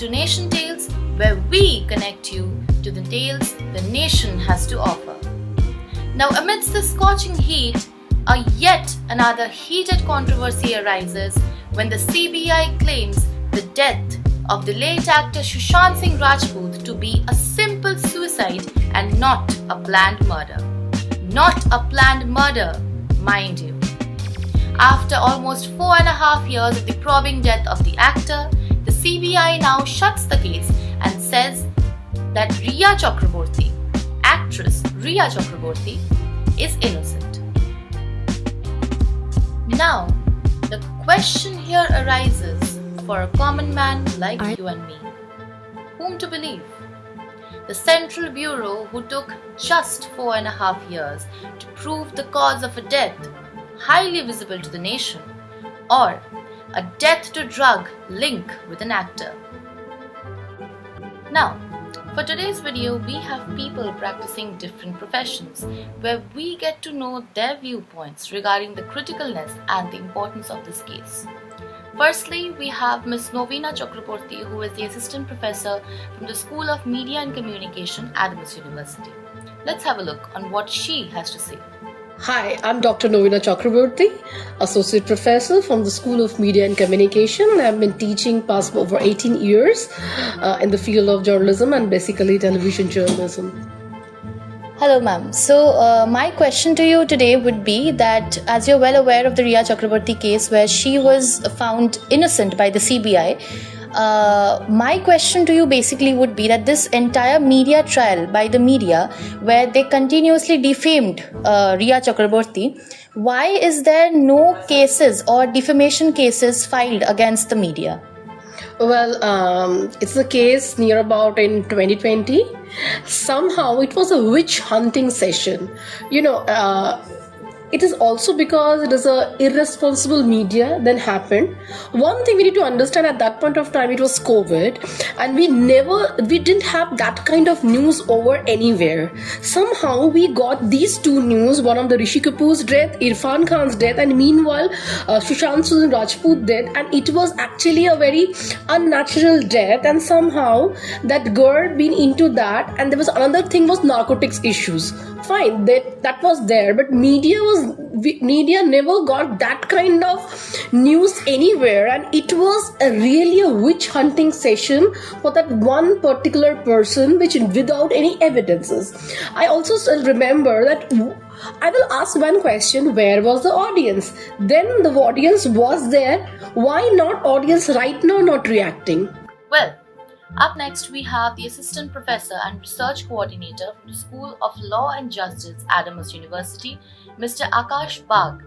to Nation Tales, where we connect you to the tales the nation has to offer. Now, amidst the scorching heat, a yet another heated controversy arises when the CBI claims the death of the late actor Sushant Singh Rajput to be a simple suicide and not a planned murder. Not a planned murder, mind you. After almost 4.5 years of the probing death of the actor, the CBI now shuts the case and says that Riya Chakraborty, actress Riya Chakraborty, is innocent. Now, the question here arises for a common man like you and me. Whom to believe? The Central Bureau, who took just 4.5 years to prove the cause of a death highly visible to the nation, or a death to drug link with an actor. Now, for today's video, we have people practicing different professions where we get to know their viewpoints regarding the criticalness and the importance of this case. Firstly, we have Ms. Novina Chakraborty, who is the assistant professor from the School of Media and Communication at Adams University. Let's have a look on what she has to say. Hi, I'm Dr. Novina Chakraborty, Associate Professor from the School of Media and Communication. I've been teaching past over 18 years in the field of journalism and basically television journalism. Hello ma'am. So my question to you today would be that as you're well aware of the Riya Chakraborty case where she was found innocent by the CBI, my question to you basically would be that this entire media trial by the media where they continuously defamed Riya Chakraborty, why is there no cases or defamation cases filed against the media? Well, it's the case near about in 2020. Somehow it was a witch hunting session. It is also because it is a irresponsible media then happened. One thing we need to understand at that point of time, it was COVID, and we didn't have that kind of news over anywhere. Somehow we got these two news, one of the Rishi Kapoor's death, Irfan Khan's death, and meanwhile Sushant Singh Rajput death, and it was actually a very unnatural death, and somehow that girl been into that, and there was another thing was narcotics issues. Fine, that was there, but media never got that kind of news anywhere, and it was really a witch hunting session for that one particular person, which without any evidences. I also still remember that I will ask one question: where was the audience? Then the audience was there. Why not audience right now not reacting? Well, up next, we have the Assistant Professor and Research Coordinator from the School of Law and Justice, Adams University, Mr. Akash Bagh,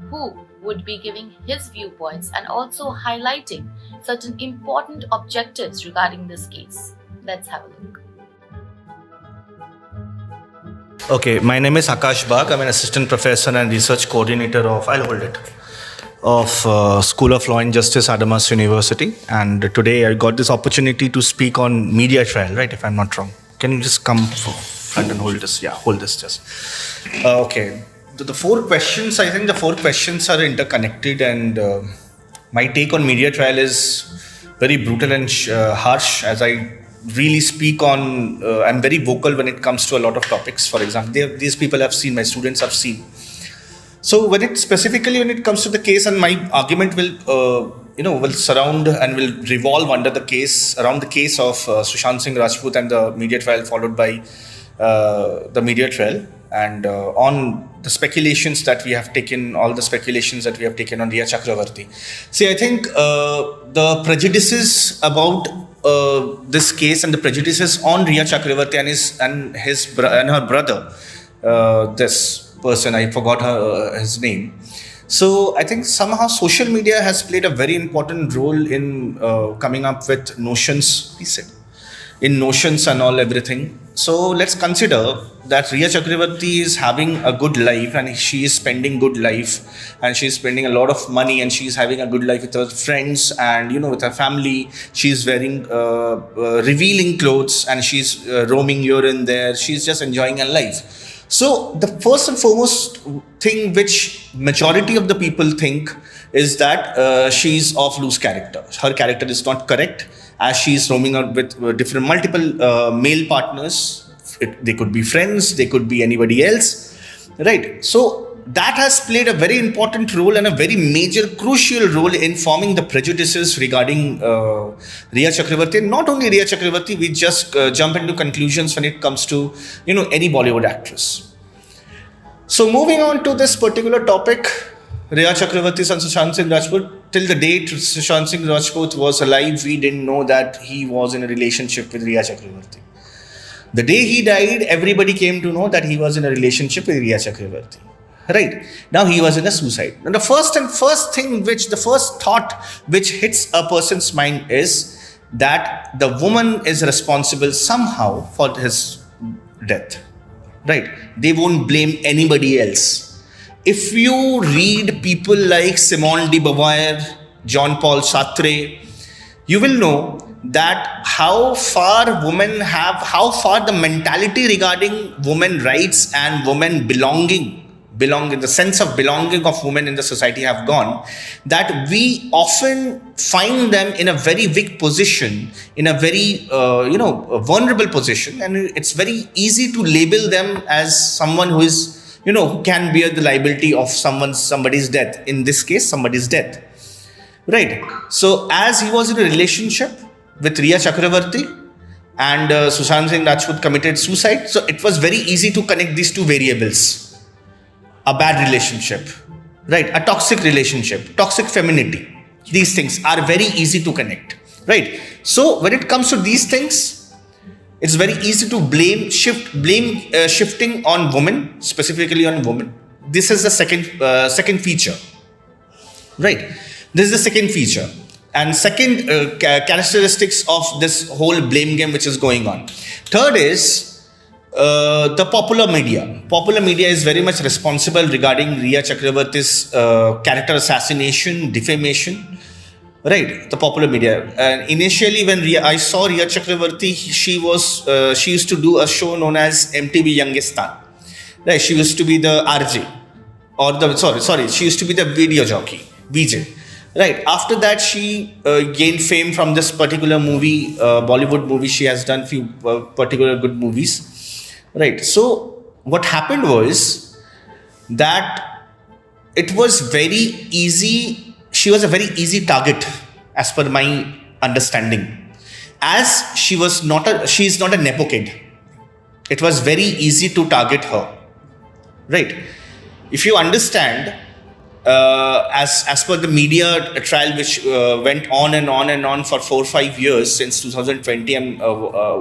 who would be giving his viewpoints and also highlighting certain important objectives regarding this case. Let's have a look. Okay, my name is Akash Bagh. I'm an Assistant Professor and Research Coordinator of School of Law and Justice, Adams University, and today I got this opportunity to speak on media trial, right, if I'm not wrong. Can you just come front and hold this? Yeah, hold this just. Okay, the four questions, I think the four questions are interconnected, and my take on media trial is very brutal and harsh, as I really speak on, I'm very vocal when it comes to a lot of topics. For example, these people have seen, my students have seen. So when it comes to the case, and my argument will surround and will revolve around the case of Sushant Singh Rajput and the media trial followed by the media trial, and on the speculations that we have taken, all the speculations that we have taken on Riya Chakraborty. See, I think the prejudices about this case and the prejudices on Riya Chakraborty and her brother, this person, I forgot his name. So I think somehow social media has played a very important role in coming up with notions, and all everything. So let's consider that Riya Chakraborty is having a good life, and she is spending good life, and she's spending a lot of money, and she's having a good life with her friends and with her family. She's wearing revealing clothes, and she's roaming here and there. She's just enjoying her life. So the first and foremost thing which majority of the people think is that she's of loose character. Her character is not correct, as she's roaming out with different multiple male partners. They could be friends, they could be anybody else, right? So that has played a very important role and a very major, crucial role in forming the prejudices regarding Riya Chakravarti. And not only Riya Chakravarti, we just jump into conclusions when it comes to, any Bollywood actress. So moving on to this particular topic, Riya Chakravarti and Sushant Singh Rajput. Till the date Sushant Singh Rajput was alive, we didn't know that he was in a relationship with Riya Chakravarti. The day he died, everybody came to know that he was in a relationship with Riya Chakravarti. Right. Now he was in a suicide. And the first thought which hits a person's mind is that the woman is responsible somehow for his death. Right. They won't blame anybody else. If you read people like Simone de Beauvoir, Jean-Paul Sartre, you will know that how far the mentality regarding women rights and women belonging, the sense of belonging of women in the society have gone, that we often find them in a very weak position, in a very, vulnerable position. And it's very easy to label them as someone who is, who can bear the liability of somebody's death. In this case, somebody's death. Right. So as he was in a relationship with Riya Chakravarti and Sushant Singh Rajput committed suicide, so it was very easy to connect these two variables. A bad relationship, right? A toxic relationship, toxic femininity. These things are very easy to connect, right? So when it comes to these things, it's very easy to shifting on women, specifically on women. This is the second feature, right? This is the second feature. And second characteristics of this whole blame game which is going on. Third is the popular media. Popular media is very much responsible regarding Riya Chakravarti's character assassination, defamation. Right, the popular media. Initially, when I saw Riya Chakravarti, she used to do a show known as MTV Youngistan. Right, she used to be the RJ, she used to be the video jockey, VJ. Right. After that, she gained fame from this particular movie, Bollywood movie. She has done few particular good movies. Right. So what happened was that it was very easy. She was a very easy target, as per my understanding, as she is not a nepo kid. It was very easy to target her. Right. If you understand. As per the media trial which went on and on for 4 or 5 years since 2020, I'm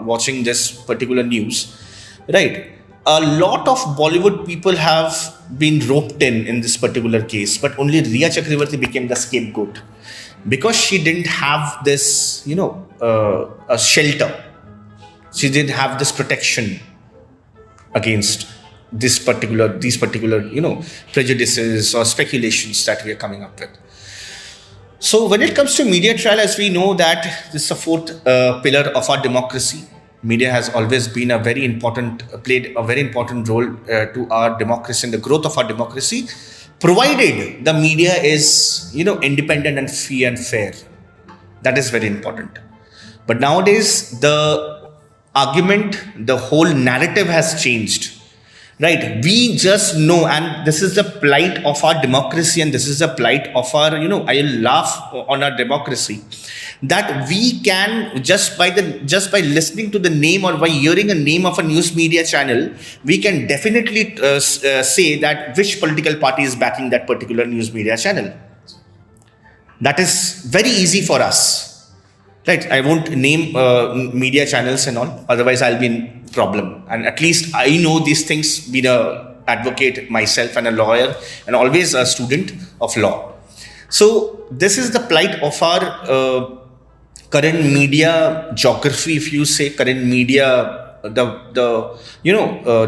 watching this particular news, right? A lot of Bollywood people have been roped in this particular case, but only Riya Chakravarti became the scapegoat because she didn't have this, a shelter. She didn't have this protection against these particular, prejudices or speculations that we are coming up with. So when it comes to media trial, as we know that this is a fourth pillar of our democracy. Media has always been played a very important role to our democracy and the growth of our democracy, provided the media is, independent and free and fair. That is very important. But nowadays, the argument, the whole narrative has changed. Right, we just know, and this is the plight of our democracy, and this is the plight of our, I laugh on our democracy, that we can just by listening to the name or by hearing a name of a news media channel, we can definitely say that which political party is backing that particular news media channel. That is very easy for us. Right, I won't name media channels and all, otherwise I'll be in problem. And at least I know these things, being an advocate myself and a lawyer and always a student of law. So this is the plight of our current media geography, if you say, current media, the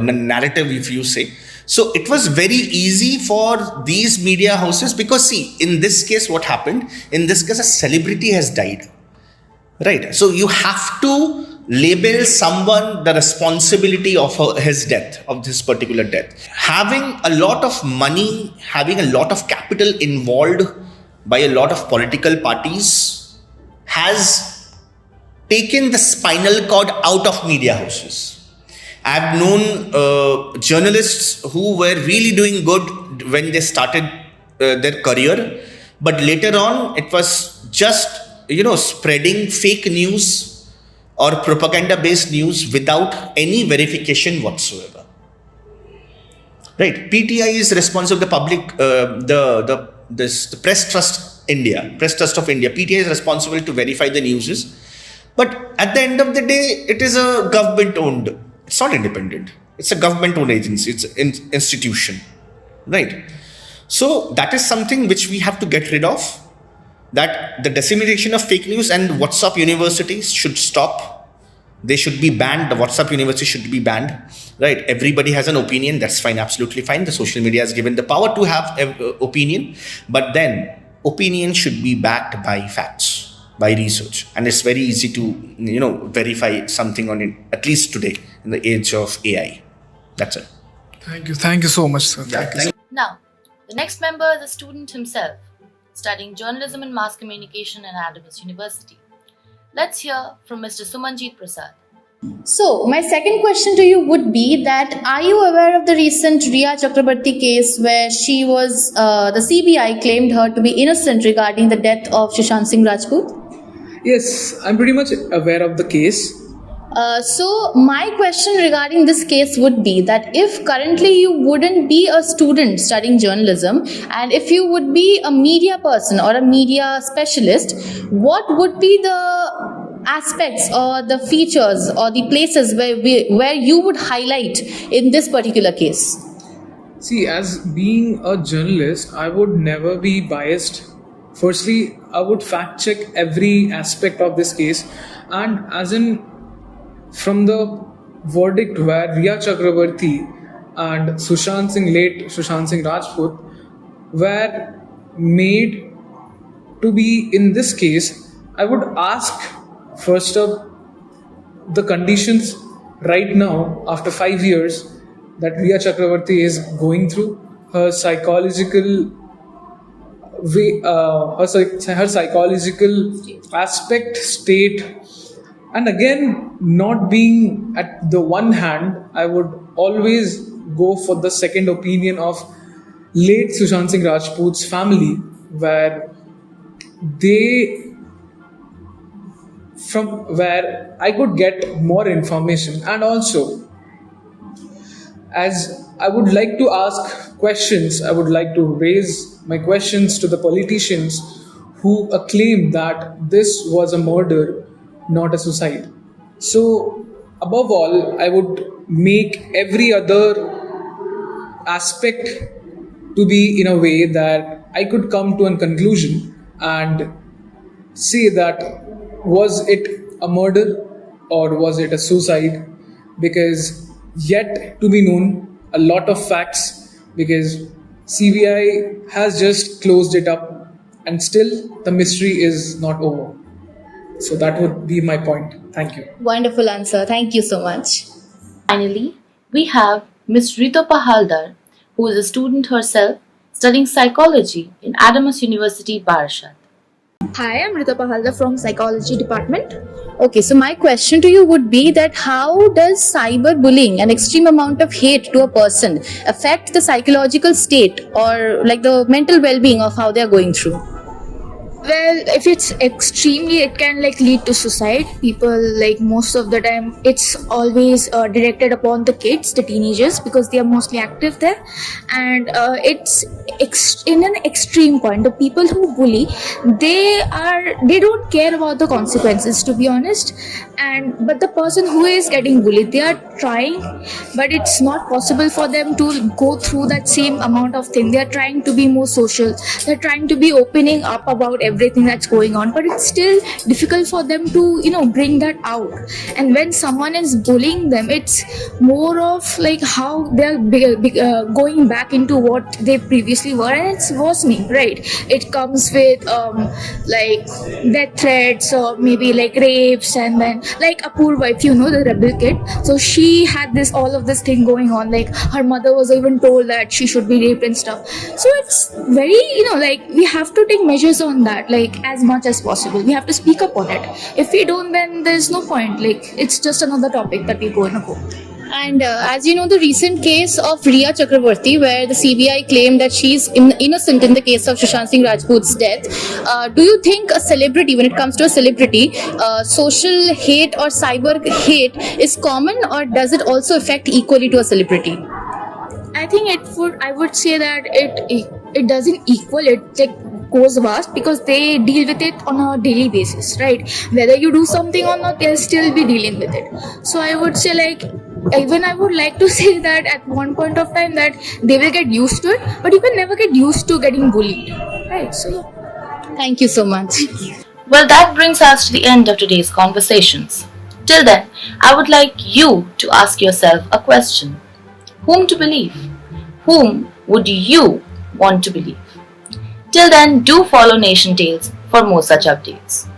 narrative, if you say. So it was very easy for these media houses because see, in this case, what happened? In this case, a celebrity has died. Right. So you have to label someone the responsibility of his death, of this particular death. Having a lot of money, having a lot of capital involved by a lot of political parties has taken the spinal cord out of media houses. I've known journalists who were really doing good when they started their career, but later on it was just spreading fake news or propaganda based news without any verification whatsoever. Right? PTI is responsible. The public, the press trust of India. PTI is responsible to verify the news. But at the end of the day, it is a government owned. It's not independent. It's a government owned agency. It's an institution, right? So that is something which we have to get rid of. That the dissemination of fake news and WhatsApp universities should stop. They should be banned. The WhatsApp university should be banned, right? Everybody has an opinion. That's fine. Absolutely fine. The social media has given the power to have an opinion, but then opinion should be backed by facts, by research, and it's very easy to verify something on it. At least today, in the age of AI, that's it. Thank you so much, sir. Thank you. Now, the next member is a student himself, studying journalism and mass communication at Adamas University. Let's hear from Mr. Sumanjit Prasad. So, my second question to you would be that are you aware of the recent Riya Chakrabarti case where she was, the CBI claimed her to be innocent regarding the death of Sushant Singh Rajput? Yes, I'm pretty much aware of the case. So, my question regarding this case would be that if currently you wouldn't be a student studying journalism and if you would be a media person or a media specialist, what would be the aspects or the features or the places where you would highlight in this particular case? See, as being a journalist, I would never be biased. Firstly, I would fact check every aspect of this case, and as in from the verdict where Riya Chakrabarti and late Sushant Singh Rajput were made to be in this case, I would ask first up the conditions right now after 5 years that Riya Chakrabarti is going through, her psychological way, her psychological aspect, state. And again, not being at the one hand, I would always go for the second opinion of late Sushant Singh Rajput's family, where I could get more information. And also, as I would like to ask questions, I would like to raise my questions to the politicians who acclaim that this was a murder, not a suicide. So, above all, I would make every other aspect to be in a way that I could come to a conclusion and say that was it a murder or was it a suicide, because yet to be known a lot of facts, because CBI has just closed it up and still the mystery is not over. So that would be my point. Thank you. Wonderful answer. Thank you so much. Finally, we have Ms. Rito Pahaldar, who is a student herself studying psychology in Adamas University, Barashat. Hi, I'm Rita Pahaldar from Psychology Department. Okay, so my question to you would be that how does cyberbullying, an extreme amount of hate to a person, affect the psychological state or like the mental well-being of how they're going through? Well, if it's extremely, it can lead to suicide. People most of the time, it's always directed upon the kids, the teenagers, because they are mostly active there, and it's in an extreme point. The people who bully, they don't care about the consequences, to be honest. But the person who is getting bullied, they are trying, but it's not possible for them to go through that same amount of thing. They are trying to be more social. They're trying to be opening up about everything that's going on, but it's still difficult for them to bring that out. And when someone is bullying them, it's more of how they're going back into what they previously were, and it's worsening, right? It comes with death threats or maybe rapes, and then Apurva, if you know, the rebel kid, so she had all of this thing going on, her mother was even told that she should be raped and stuff. So it's very we have to take measures on that. like as much as possible. We have to speak up on it. If we don't, then there's no point. Like it's just another topic that we're going to go. And as you know, the recent case of Riya Chakraborty, where the CBI claimed that she's innocent in the case of Sushant Singh Rajput's death. Do you think a celebrity, when it comes to a celebrity, social hate or cyber hate is common, or does it also affect equally to a celebrity? I think I would say that it doesn't equal. It like goes vast because they deal with it on a daily basis, right? Whether you do something or not, they'll still be dealing with it. So I would say like, even I would like to say that at one point of time that they will get used to it, but you can never get used to getting bullied, right? So yeah. Thank you so much. Well, that brings us to the end of today's conversations. Till then, I would like you to ask yourself a question. Whom to believe? Whom would you want to believe? Till then, do follow Nation Tales for more such updates.